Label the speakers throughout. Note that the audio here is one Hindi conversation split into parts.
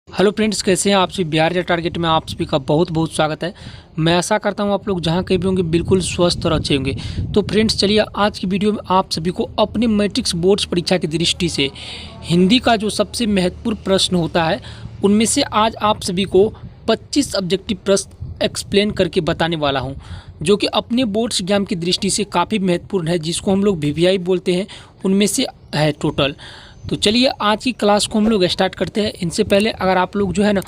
Speaker 1: हेलो फ्रेंड्स, कैसे हैं आप सभी। बिहार या टारगेट में आप सभी का बहुत बहुत स्वागत है। मैं आशा करता हूं आप लोग जहां कहीं भी होंगे बिल्कुल स्वस्थ और अच्छे होंगे। तो फ्रेंड्स चलिए आज की वीडियो में आप सभी को अपने मैट्रिक्स बोर्ड्स परीक्षा की दृष्टि से हिंदी का जो सबसे महत्वपूर्ण प्रश्न होता है उनमें से आज आप सभी को 25 ऑब्जेक्टिव प्रश्न एक्सप्लेन करके बताने वाला हूँ, जो कि अपने बोर्ड्स एग्जाम की दृष्टि से काफ़ी महत्वपूर्ण है, जिसको हम लोग वीवीआई बोलते हैं, उनमें से है टोटल। तो चलिए आज की क्लास को हम लोग स्टार्ट करते हैं। इनसे पहले अगर आप लोग जो है ना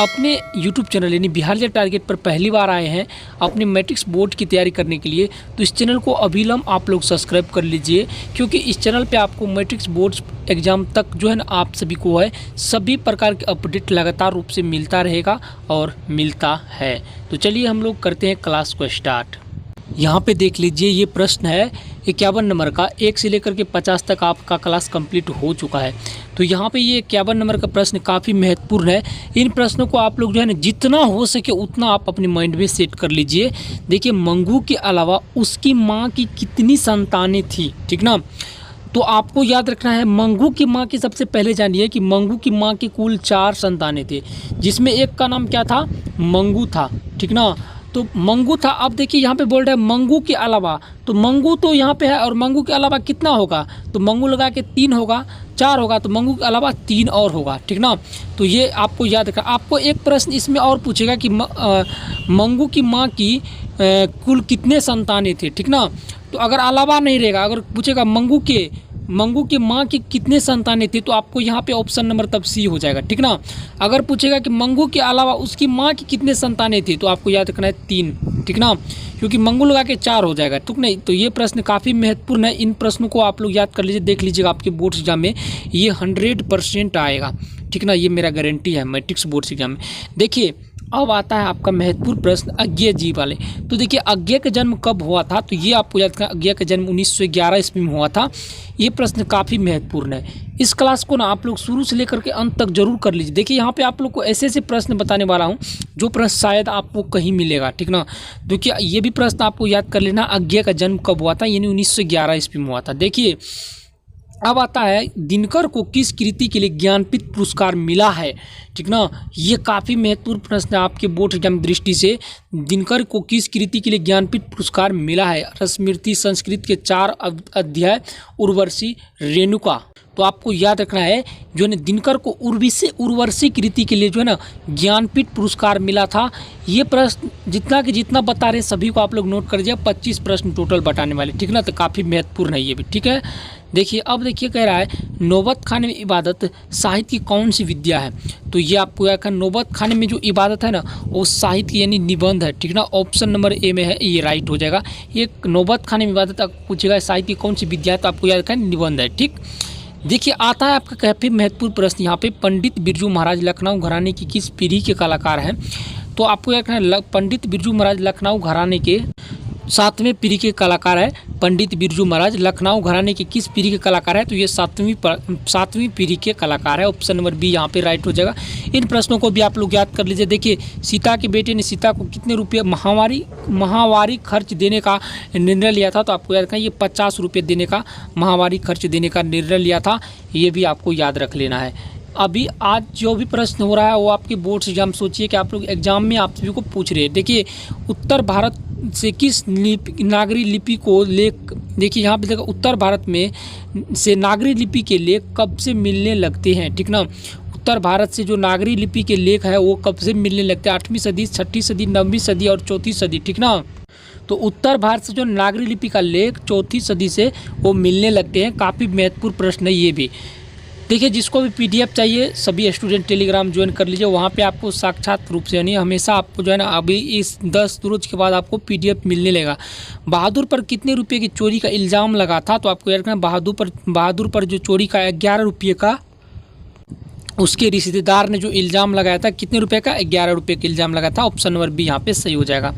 Speaker 1: अपने यूट्यूब चैनल यानी बिहार या टारगेट पर पहली बार आए हैं अपने मैट्रिक्स बोर्ड की तैयारी करने के लिए, तो इस चैनल को अभिलम आप लोग सब्सक्राइब कर लीजिए, क्योंकि इस चैनल पे आपको मैट्रिक्स बोर्ड्स एग्ज़ाम तक जो है ना आप सभी को है सभी प्रकार के अपडेट लगातार रूप से मिलता रहेगा और मिलता है। तो चलिए हम लोग करते हैं क्लास को स्टार्ट। यहाँ पे देख लीजिए, ये प्रश्न है 51 नंबर का, 1 से लेकर के 50 तक आपका क्लास कंप्लीट हो चुका है। तो यहाँ पे ये 51 नंबर का प्रश्न काफ़ी महत्वपूर्ण है। इन प्रश्नों को आप लोग जो है ना जितना हो सके उतना आप अपने माइंड में सेट कर लीजिए। देखिए, मंगू के अलावा उसकी माँ की कितनी संतानें थी, ठीक ना। तो आपको याद रखना है, मंगू की माँ की सबसे पहले जानिए कि मंगू की माँ की कुल 4 संतानें थे, जिसमें एक का नाम क्या था, मंगू था, ठीक ना। तो मंगू था। अब देखिए यहाँ पे बोल रहे हैं मंगू के अलावा, तो मंगू तो यहाँ पे है और मंगू के अलावा कितना होगा, तो मंगू लगा के 3 होगा, 4 होगा, तो मंगू के अलावा 3 और होगा, ठीक ना। तो ये आपको याद रखना। आपको एक प्रश्न इसमें और पूछेगा कि मंगू की माँ की कुल कितने संतानें थे, ठीक ना। तो अगर अलावा नहीं रहेगा, अगर पूछेगा मंगू के माँ की कितने संतानें थी, तो आपको यहाँ पे ऑप्शन नंबर तब सी हो जाएगा, ठीक ना। अगर पूछेगा कि मंगू के अलावा उसकी माँ की कितने संतानें थी, तो आपको याद रखना है 3, ठीक ना, क्योंकि मंगू लगा के 4 हो जाएगा, ठीक नहीं। तो ये प्रश्न काफ़ी महत्वपूर्ण है। इन प्रश्नों को आप लोग याद कर लीजिए, देख लीजिएगा आपके बोर्ड एग्जाम में ये 100% आएगा, ठीक ना। ये मेरा गारंटी है मैट्रिक्स बोर्ड एग्जाम में। देखिए अब आता है आपका महत्वपूर्ण प्रश्न अज्ञेय जी वाले। तो देखिए अज्ञेय का जन्म कब हुआ था, तो ये आपको याद रखना, अज्ञेय का जन्म 1911 ईस्वी में हुआ था। ये प्रश्न काफ़ी महत्वपूर्ण है। इस क्लास को ना आप लोग शुरू से लेकर के अंत तक जरूर कर लीजिए। देखिए यहाँ पे आप लोग को ऐसे ऐसे प्रश्न बताने वाला हूँ जो प्रश्न शायद आपको कहीं मिलेगा, ठीक ना। देखिए ये भी प्रश्न आपको याद कर लेना, अज्ञेय का जन्म कब हुआ था, यानी 1911 ईस्वी में हुआ था। देखिए अब आता है दिनकर को किस कृति के लिए ज्ञानपीठ पुरस्कार मिला है, ठीक ना। ये काफ़ी महत्वपूर्ण प्रश्न है आपके बोर्ड एग्जाम दृष्टि से। दिनकर को किस कृति के लिए ज्ञानपीठ पुरस्कार मिला है, स्मृति, संस्कृत के 4 अध्याय, उर्वशी, रेणुका। तो आपको याद रखना है जो है दिनकर को उर्वशी कृति के लिए जो है ना ज्ञानपीठ पुरस्कार मिला था। ये प्रश्न जितना कि जितना बता रहे सभी को आप लोग नोट कर लीजिए, 25 प्रश्न टोटल बताने वाले, ठीक ना। तो काफ़ी महत्वपूर्ण है ये भी, ठीक है। देखिए अब देखिए कह रहा है नौबत खाने में इबादत साहित्य की कौन सी विद्या है, तो ये आपको याद रखना, नौबत खाने में जो इबादत है ना वो साहित्य यानी निबंध है, ठीक ना। ऑप्शन नंबर ए में है, ये राइट हो जाएगा। ये नौबत खाने में इबादत पूछेगा साहित्य की कौन सी विद्या है, तो आपको याद रखना निबंध है, ठीक। देखिए आता है आपका काफ़ी महत्वपूर्ण प्रश्न यहाँ पे, पंडित बिरजू महाराज लखनऊ घराने की किस पीढ़ी के कलाकार हैं, तो आपको याद रखना पंडित बिरजू महाराज लखनऊ घराने के 7वें पीढ़ी के कलाकार है। पंडित बिरजू महाराज लखनऊ घराने की किस पीढ़ी के कलाकार है, तो ये 7वीं पीढ़ी के कलाकार है। ऑप्शन नंबर बी यहाँ पे राइट हो जाएगा। इन प्रश्नों को भी आप लोग याद कर लीजिए। देखिए सीता के बेटे ने सीता को कितने रुपये महावारी खर्च देने का निर्णय लिया था, तो आपको याद रखना ये 50 रुपये देने का महावारी खर्च देने का निर्णय लिया था। ये भी आपको याद रख लेना है। अभी आज जो भी प्रश्न हो रहा है वो आपके बोर्ड एग्जाम, सोचिए कि आप लोग एग्जाम में आप सभी को पूछ रहे हैं। देखिए उत्तर भारत से किस नागरी लिपि को लेख, देखिए यहाँ पे देखो उत्तर भारत में से नागरी लिपि के लेख कब से मिलने लगते हैं, ठीक ना। उत्तर भारत से जो नागरी लिपि के लेख है वो कब से मिलने लगते हैं, 8वीं सदी, 6ठी सदी, 9वीं सदी और 4थी सदी, ठीक ना। तो उत्तर भारत से जो नागरी लिपि का लेख 4थी सदी से वो मिलने लगते हैं। काफ़ी महत्वपूर्ण प्रश्न है ये भी। देखिए जिसको भी पीडीएफ चाहिए सभी स्टूडेंट टेलीग्राम ज्वाइन कर लीजिए, वहाँ पे आपको साक्षात रूप से यानी हमेशा आपको जो है ना अभी इस 10 रोज के बाद आपको पीडीएफ मिलने लगेगा। बहादुर पर कितने रुपए की चोरी का इल्ज़ाम लगा था, तो आपको याद रखना बहादुर पर जो चोरी का 11 रुपये का उसके रिश्तेदार ने जो इल्ज़ाम लगाया था, कितने रुपये का, 11 रुपये का इल्ज़ाम लगाया था। ऑप्शन नंबर बी यहाँ पे सही हो जाएगा।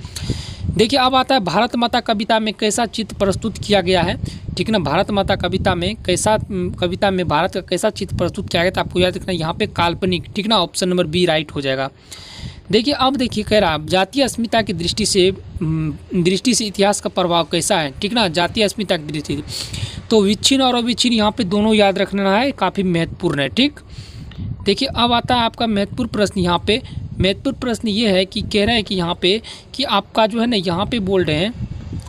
Speaker 1: देखिए अब आता है भारत माता कविता में कैसा चित्र प्रस्तुत किया गया है, ठीक ना। भारत माता कविता में भारत का कैसा चित्र प्रस्तुत किया गया, तो आपको याद रखना यहाँ पे काल्पनिक, ठीक ना। ऑप्शन नंबर बी राइट हो जाएगा। देखिए अब देखिए कह रहा है जातीय अस्मिता की दृष्टि से इतिहास का प्रभाव कैसा है, ठीक ना। जातीय अस्मिता की दृष्टि तो विच्छिन्न और अविच्छिन्न यहाँ पे दोनों याद रखना है, काफ़ी महत्वपूर्ण है, ठीक। देखिए अब आता है आपका महत्वपूर्ण प्रश्न। यहाँ पे महत्वपूर्ण प्रश्न ये है कि कह रहा है कि यहाँ पे कि आपका जो है ना यहाँ पे बोल रहे हैं,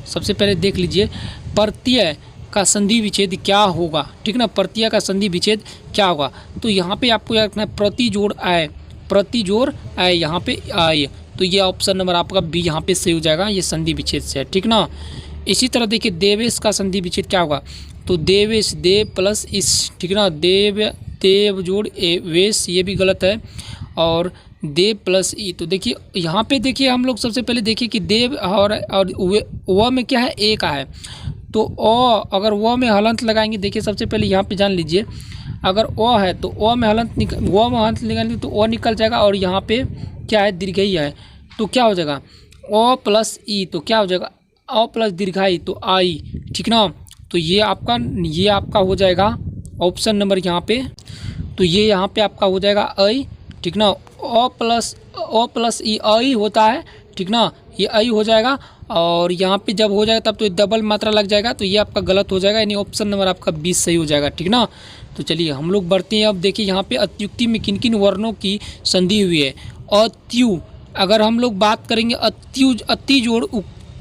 Speaker 1: सबसे पहले देख लीजिए प्रत्यय का संधि विच्छेद क्या होगा, ठीक ना। प्रत्यय का संधि विच्छेद क्या होगा, तो यहाँ पे आपको याद रखना है प्रति जोड़ आय, प्रति जोड़ आय, यहाँ पे आय, तो ये ऑप्शन नंबर आपका बी यहाँ पे सही हो जाएगा, ये संधि विच्छेद से है, ठीक ना। इसी तरह देखिए देवेश का संधि विच्छेद क्या होगा, तो देवेश देव प्लस इस, ठीक ना, देव जोड़ वेश, ये भी गलत है, और देव प्लस ई। तो देखिए यहाँ पे देखिए हम लोग सबसे पहले देखिए कि देव और व में क्या है, ए का है, तो अगर व में हलंत लगाएंगे, देखिए सबसे पहले यहाँ पे जान लीजिए अगर ओ है तो ओ में हलंत व में हलंत निकालेंगे तो ओ निकल जाएगा, और यहाँ पे क्या है दीर्घई है, तो क्या हो जाएगा ओ प्लस ई, तो क्या हो जाएगा ओ प्लस दीर्घाई, तो आई, ठीक ना। तो ये आपका हो जाएगा ऑप्शन नंबर यहाँ पे, तो ये यहाँ पे आपका हो जाएगा आई, ठीक ना। ओ प्लस ई आई होता है, ठीक ना, ये आई हो जाएगा, और यहाँ पे जब हो जाएगा तब तो डबल मात्रा लग जाएगा, तो ये आपका गलत हो जाएगा, यानी ऑप्शन नंबर आपका 20 सही हो जाएगा, ठीक ना। तो चलिए हम लोग बढ़ते हैं। अब देखिए यहाँ पे अत्युक्ति में किन किन वर्णों की संधि हुई है। अत्यु, अगर हम लोग बात करेंगे अति जोड़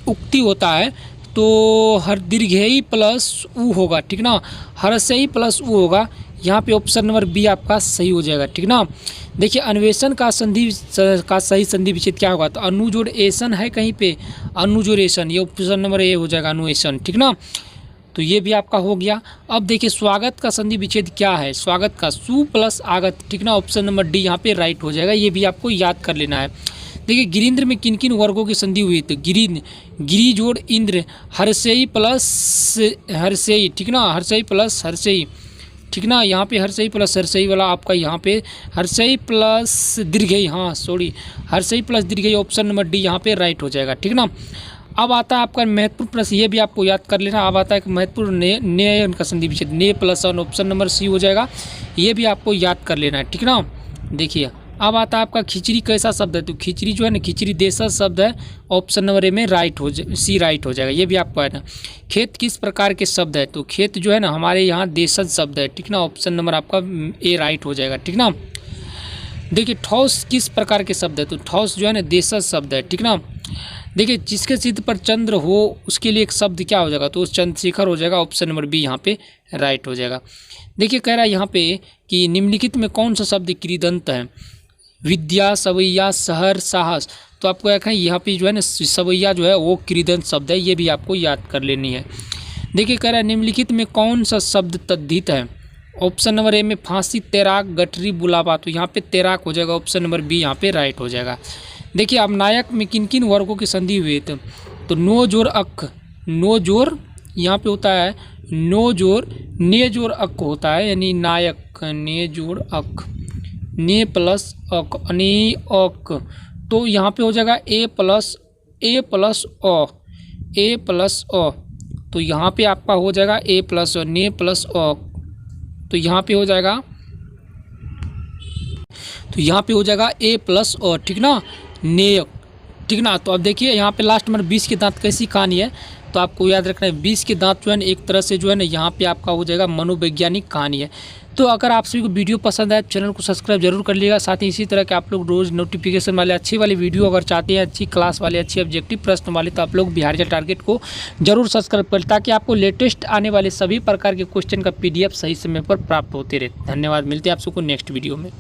Speaker 1: उक्ति होता है तो हर दीर्घई प्लस उ होगा, ठीक ना, हर्षई प्लस उ होगा, यहाँ पे ऑप्शन नंबर बी आपका सही हो जाएगा, ठीक ना। देखिए अन्वेषण का सही संधि विच्छेद क्या होगा, तो अनुजोड़ेशन है कहीं पे, अनुजोड़ेशन, ये ऑप्शन नंबर ए हो जाएगा, अनुएशन, ठीक ना। तो ये भी आपका हो गया। अब देखिए स्वागत का संधि विच्छेद क्या है, स्वागत का सु प्लस आगत, ठीक ना, ऑप्शन नंबर डी यहाँ पे राइट हो जाएगा, ये भी आपको याद कर लेना है। देखिए गिरीन्द्र में किन किन वर्गों की संधि हुई, तो गिरी जोड़ इंद्र, हर्षई प्लस हर्षई, ठीक ना, हर्षई प्लस हर्षई, ठीक ना, यहाँ पे हर्षई प्लस हर्षई वाला आपका यहाँ पे हर्षई प्लस दीर्घई, हाँ सॉरी, हर्षई प्लस दीर्घई, ऑप्शन नंबर डी यहाँ पे राइट हो जाएगा, ठीक ना। अब आता है आपका महत्वपूर्ण प्रश्न, ये भी आपको याद कर लेना। अब आता है महत्वपूर्ण ने का संधि विच्छेद, ने प्लस ऑन, ऑप्शन नंबर सी हो जाएगा, ये भी आपको याद कर लेना है, ठीक ना। देखिए अब आता है आपका खिचड़ी कैसा शब्द है, तो खिचड़ी जो है ना खिचड़ी देशज शब्द है, ऑप्शन नंबर ए में राइट हो सी राइट हो जाएगा, ये भी आपको है ना। खेत किस प्रकार के शब्द है, तो खेत जो है ना हमारे यहाँ देशज शब्द है, ठीक ना, ऑप्शन नंबर आपका ए राइट हो जाएगा, ठीक ना। देखिए ठोस किस प्रकार के शब्द है, तो ठोस जो है ना देशज शब्द है, ठीक ना। देखिए जिसके सिद्ध पर चंद्र हो उसके लिए एक शब्द क्या हो जाएगा, तो चंद्रशेखर हो जाएगा, ऑप्शन नंबर बी यहाँ पे राइट हो जाएगा। देखिए कह रहा है यहाँ पे कि निम्नलिखित में कौन सा शब्द क्रीदंत है, विद्या, सवैया, शहर, साहस, तो आपको याद है यहाँ पे जो है ना सवैया जो है वो क्रीदंत शब्द है, ये भी आपको याद कर लेनी है। देखिए कह रहा है निम्नलिखित में कौन सा शब्द तद्धित है, ऑप्शन नंबर ए में फांसी, तैराक, गठरी, बुलावा, तो यहाँ पे तैराक हो जाएगा, ऑप्शन नंबर बी यहाँ पे राइट हो जाएगा। देखिए अब नायक में किन किन वर्गों की संधि हुई, तो नो जोर अक, नो जोर यहाँ पे होता है नो जोर, ने जोर अक होता है, यानी नायक, ने जोर अक, ने प्लस अक, ने अक, तो यहाँ पे हो जाएगा ए प्लस अ, ए प्लस अ, तो यहाँ पे आपका हो जाएगा ए प्लस अ, ने प्लस अ, तो यहाँ पे हो जाएगा ए प्लस अ, ठीक ना, नेक, ठीक ना। तो अब देखिए यहाँ पे लास्ट नंबर 20 के दांत कैसी कहानी है, तो आपको याद रखना है 20 के दांत जो है ना एक तरह से जो है ना यहाँ पे आपका हो जाएगा मनोवैज्ञानिक कहानी है। तो अगर आप सभी को वीडियो पसंद आए चैनल को सब्सक्राइब जरूर कर लीजिएगा, साथ ही इसी तरह के आप लोग रोज़ नोटिफिकेशन वाले अच्छी वाली वीडियो अगर चाहते हैं, अच्छी क्लास वाले, अच्छी ऑब्जेक्टिव प्रश्न वाले, तो आप लोग बिहार टारगेट को जरूर सब्सक्राइब करें, ताकि आपको लेटेस्ट आने वाले सभी प्रकार के क्वेश्चन का PDF सही समय पर प्राप्त होते रहे। धन्यवाद, मिलते हैं आप सबको नेक्स्ट वीडियो में।